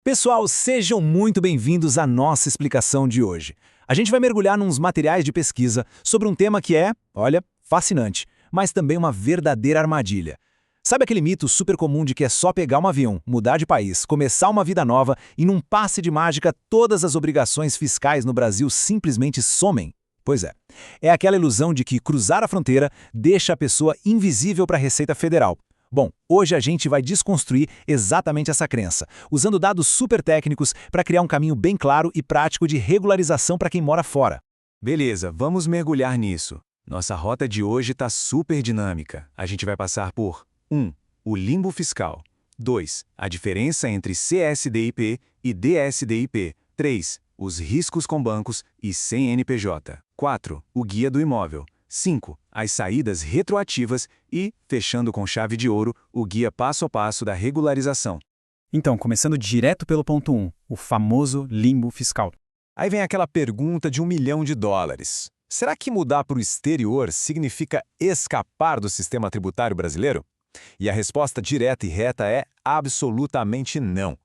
Pessoal, sejam muito bem-vindos à nossa explicação de hoje. A gente vai mergulhar nos materiais de pesquisa sobre um tema que é, olha, fascinante, mas também uma verdadeira armadilha. Sabe aquele mito super comum de que é só pegar um avião, mudar de país, começar uma vida nova e num passe de mágica todas as obrigações fiscais no Brasil simplesmente somem? Pois é. É aquela ilusão de que cruzar a fronteira deixa a pessoa invisível para a Receita Federal. Bom, hoje a gente vai desconstruir exatamente essa crença, usando dados super técnicos para criar um caminho bem claro e prático de regularização para quem mora fora. Beleza, vamos mergulhar nisso. Nossa rota de hoje está super dinâmica. A gente vai passar por 1. O limbo fiscal. 2. A diferença entre CSDIP e DSDIP. 3. Os riscos com bancos e CNPJ. 4. O guia do imóvel. 5. As saídas retroativas e, fechando com chave de ouro, o guia passo a passo da regularização. Então, começando direto pelo ponto 1, o famoso limbo fiscal. Aí vem aquela pergunta de $1 milhão. Será que mudar para o exterior significa escapar do sistema tributário brasileiro? E a resposta direta e reta é absolutamente não.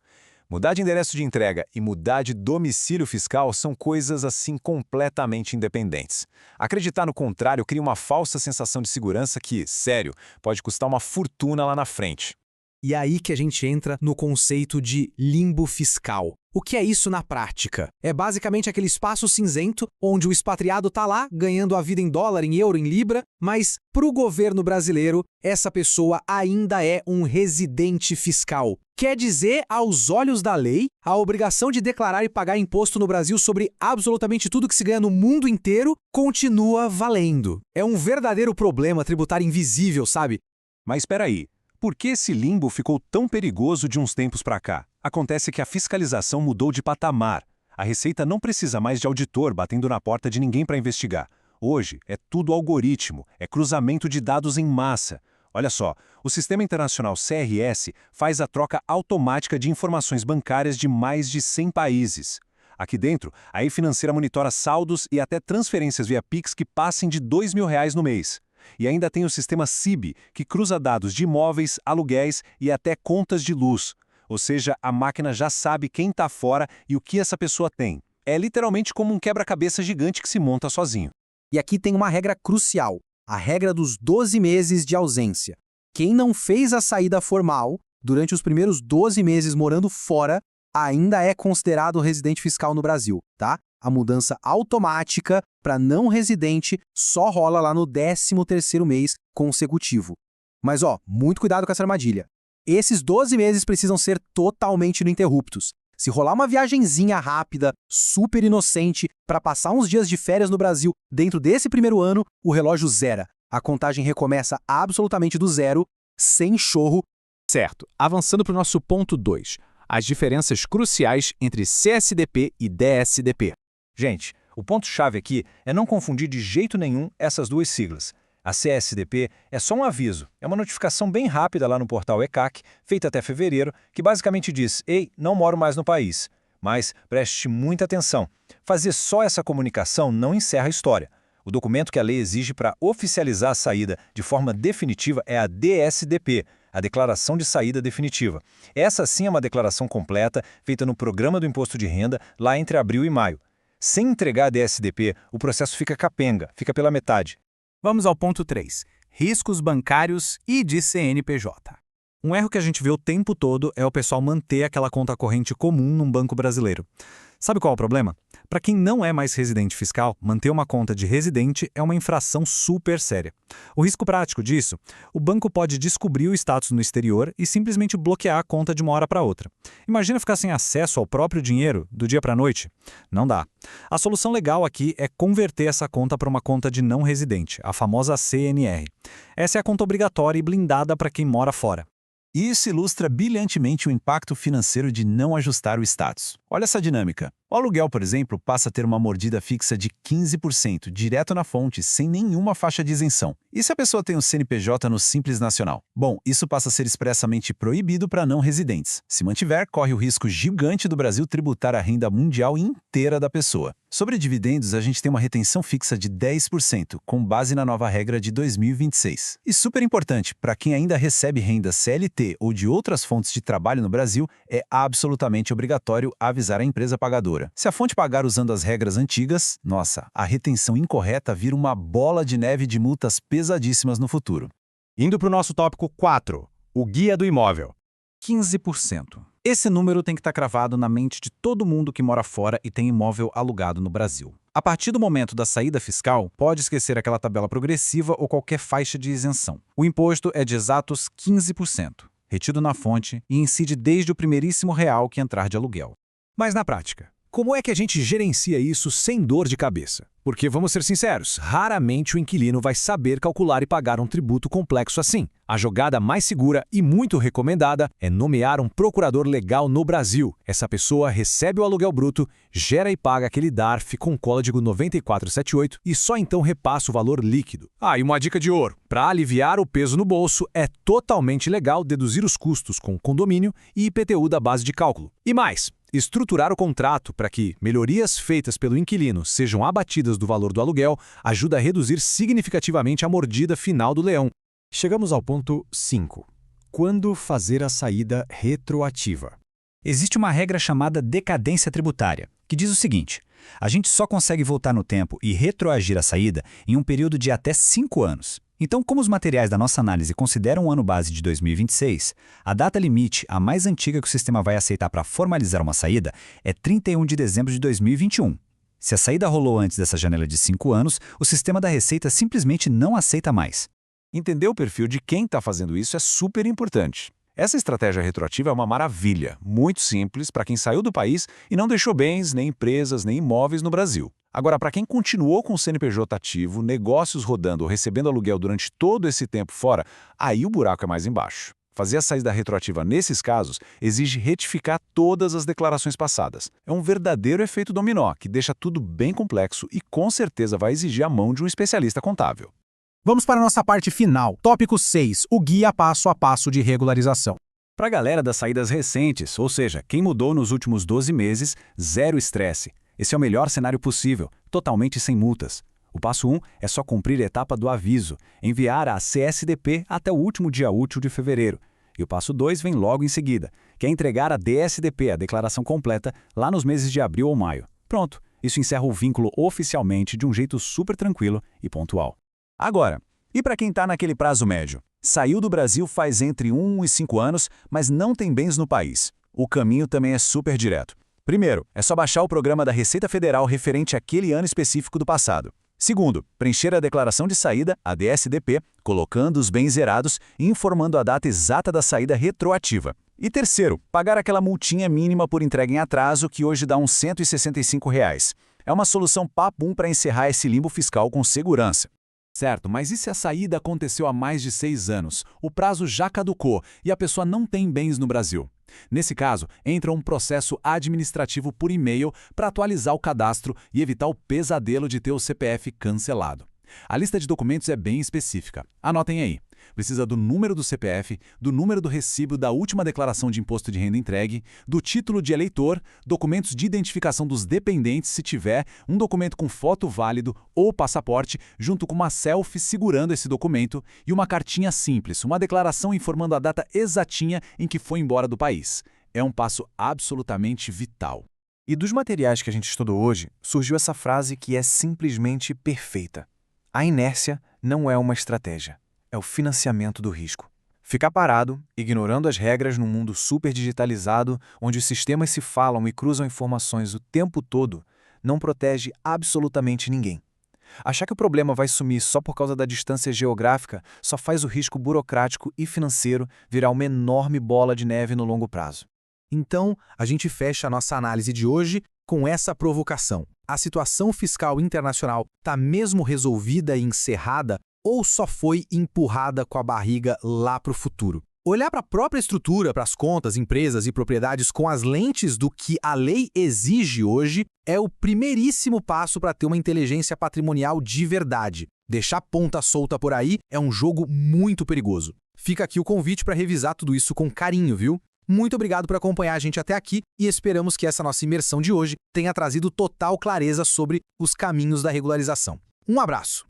Mudar de endereço de entrega e mudar de domicílio fiscal são coisas assim completamente independentes. Acreditar no contrário cria uma falsa sensação de segurança que, sério, pode custar uma fortuna lá na frente. E é aí que a gente entra no conceito de limbo fiscal. O que é isso na prática? É basicamente aquele espaço cinzento onde o expatriado está lá ganhando a vida em dólar, em euro, em libra, mas para o governo brasileiro, essa pessoa ainda é um residente fiscal. Quer dizer, aos olhos da lei, a obrigação de declarar e pagar imposto no Brasil sobre absolutamente tudo que se ganha no mundo inteiro continua valendo. É um verdadeiro problema tributário invisível, sabe? Mas espera aí. Por que esse limbo ficou tão perigoso de uns tempos para cá? Acontece que a fiscalização mudou de patamar. A Receita não precisa mais de auditor batendo na porta de ninguém para investigar. Hoje é tudo algoritmo, é cruzamento de dados em massa. Olha só, o Sistema Internacional CRS faz a troca automática de informações bancárias de mais de 100 países. Aqui dentro, a E-Financeira monitora saldos e até transferências via Pix que passem de R$ 2.000 no mês. E ainda tem o sistema CIB, que cruza dados de imóveis, aluguéis e até contas de luz. Ou seja, a máquina já sabe quem está fora e o que essa pessoa tem. É literalmente como um quebra-cabeça gigante que se monta sozinho. E aqui tem uma regra crucial, a regra dos 12 meses de ausência. Quem não fez a saída formal, durante os primeiros 12 meses morando fora, ainda é considerado residente fiscal no Brasil, tá? A mudança automática para não residente só rola lá no 13º mês consecutivo. Mas muito cuidado com essa armadilha. Esses 12 meses precisam ser totalmente ininterruptos. Se rolar uma viagenzinha rápida, super inocente, para passar uns dias de férias no Brasil dentro desse primeiro ano, o relógio zera. A contagem recomeça absolutamente do zero, sem chorro. Certo, avançando para o nosso ponto 2, as diferenças cruciais entre CSDP e DSDP. Gente, o ponto-chave aqui é não confundir de jeito nenhum essas duas siglas. A CSDP é só um aviso, é uma notificação bem rápida lá no portal ECAC, feita até fevereiro, que basicamente diz: "Ei, não moro mais no país". Mas preste muita atenção, fazer só essa comunicação não encerra a história. O documento que a lei exige para oficializar a saída de forma definitiva é a DSDP, a Declaração de Saída Definitiva. Essa sim é uma declaração completa, feita no Programa do Imposto de Renda, lá entre abril e maio. Sem entregar a DSDP, o processo fica capenga, fica pela metade. Vamos ao ponto 3, riscos bancários e de CNPJ. Um erro que a gente vê o tempo todo é o pessoal manter aquela conta corrente comum num banco brasileiro. Sabe qual é o problema? Para quem não é mais residente fiscal, manter uma conta de residente é uma infração super séria. O risco prático disso? O banco pode descobrir o status no exterior e simplesmente bloquear a conta de uma hora para outra. Imagina ficar sem acesso ao próprio dinheiro do dia para a noite? Não dá. A solução legal aqui é converter essa conta para uma conta de não residente, a famosa CNR. Essa é a conta obrigatória e blindada para quem mora fora. Isso ilustra brilhantemente o impacto financeiro de não ajustar o status. Olha essa dinâmica. O aluguel, por exemplo, passa a ter uma mordida fixa de 15%, direto na fonte, sem nenhuma faixa de isenção. E se a pessoa tem o CNPJ no Simples Nacional? Bom, isso passa a ser expressamente proibido para não residentes. Se mantiver, corre o risco gigante do Brasil tributar a renda mundial inteira da pessoa. Sobre dividendos, a gente tem uma retenção fixa de 10%, com base na nova regra de 2026. E super importante, para quem ainda recebe renda CLT ou de outras fontes de trabalho no Brasil, é absolutamente obrigatório avisar a empresa pagadora. Se a fonte pagar usando as regras antigas, nossa, a retenção incorreta vira uma bola de neve de multas pesadíssimas no futuro. Indo para o nosso tópico 4, o Guia do Imóvel. 15%. Esse número tem que estar cravado na mente de todo mundo que mora fora e tem imóvel alugado no Brasil. A partir do momento da saída fiscal, pode esquecer aquela tabela progressiva ou qualquer faixa de isenção. O imposto é de exatos 15%, retido na fonte e incide desde o primeiríssimo real que entrar de aluguel. Mas na prática, como é que a gente gerencia isso sem dor de cabeça? Porque, vamos ser sinceros, raramente o inquilino vai saber calcular e pagar um tributo complexo assim. A jogada mais segura e muito recomendada é nomear um procurador legal no Brasil. Essa pessoa recebe o aluguel bruto, gera e paga aquele DARF com código 9478 e só então repassa o valor líquido. E uma dica de ouro. Para aliviar o peso no bolso, é totalmente legal deduzir os custos com condomínio e IPTU da base de cálculo. E mais, estruturar o contrato para que melhorias feitas pelo inquilino sejam abatidas do valor do aluguel ajuda a reduzir significativamente a mordida final do leão. Chegamos ao ponto 5. Quando fazer a saída retroativa? Existe uma regra chamada decadência tributária, que diz o seguinte: a gente só consegue voltar no tempo e retroagir a saída em um período de até 5 anos. Então, como os materiais da nossa análise consideram o ano base de 2026, a data limite, a mais antiga que o sistema vai aceitar para formalizar uma saída, é 31 de dezembro de 2021. Se a saída rolou antes dessa janela de 5 anos, o sistema da Receita simplesmente não aceita mais. Entender o perfil de quem está fazendo isso é super importante. Essa estratégia retroativa é uma maravilha, muito simples para quem saiu do país e não deixou bens, nem empresas, nem imóveis no Brasil. Agora, para quem continuou com o CNPJ ativo, negócios rodando ou recebendo aluguel durante todo esse tempo fora, aí o buraco é mais embaixo. Fazer a saída retroativa nesses casos exige retificar todas as declarações passadas. É um verdadeiro efeito dominó que deixa tudo bem complexo e com certeza vai exigir a mão de um especialista contábil. Vamos para a nossa parte final. Tópico 6. O guia passo a passo de regularização. Para a galera das saídas recentes, ou seja, quem mudou nos últimos 12 meses, zero estresse. Esse é o melhor cenário possível, totalmente sem multas. O passo 1 é só cumprir a etapa do aviso, enviar a CSDP até o último dia útil de fevereiro. E o passo 2 vem logo em seguida, que é entregar a DSDP, a declaração completa, lá nos meses de abril ou maio. Pronto, isso encerra o vínculo oficialmente de um jeito super tranquilo e pontual. Agora, e para quem está naquele prazo médio? Saiu do Brasil faz entre 1 e 5 anos, mas não tem bens no país. O caminho também é super direto. Primeiro, é só baixar o programa da Receita Federal referente àquele ano específico do passado. Segundo, preencher a declaração de saída, a DSDP, colocando os bens zerados e informando a data exata da saída retroativa. E terceiro, pagar aquela multinha mínima por entrega em atraso que hoje dá uns R$ 165. É uma solução papum para encerrar esse limbo fiscal com segurança. Certo, mas e se a saída aconteceu há mais de 6 anos? O prazo já caducou e a pessoa não tem bens no Brasil. Nesse caso, entra um processo administrativo por e-mail para atualizar o cadastro e evitar o pesadelo de ter o CPF cancelado. A lista de documentos é bem específica. Anotem aí. Precisa do número do CPF, do número do recibo da última declaração de imposto de renda entregue, do título de eleitor, documentos de identificação dos dependentes se tiver, um documento com foto válido ou passaporte, junto com uma selfie segurando esse documento e uma cartinha simples, uma declaração informando a data exatinha em que foi embora do país. É um passo absolutamente vital. E dos materiais que a gente estudou hoje, surgiu essa frase que é simplesmente perfeita. A inércia não é uma estratégia. É o financiamento do risco. Ficar parado, ignorando as regras num mundo super digitalizado, onde os sistemas se falam e cruzam informações o tempo todo, não protege absolutamente ninguém. Achar que o problema vai sumir só por causa da distância geográfica só faz o risco burocrático e financeiro virar uma enorme bola de neve no longo prazo. Então, a gente fecha a nossa análise de hoje com essa provocação. A situação fiscal internacional está mesmo resolvida e encerrada ou só foi empurrada com a barriga lá para o futuro? Olhar para a própria estrutura, para as contas, empresas e propriedades com as lentes do que a lei exige hoje é o primeiríssimo passo para ter uma inteligência patrimonial de verdade. Deixar ponta solta por aí é um jogo muito perigoso. Fica aqui o convite para revisar tudo isso com carinho, viu? Muito obrigado por acompanhar a gente até aqui e esperamos que essa nossa imersão de hoje tenha trazido total clareza sobre os caminhos da regularização. Um abraço!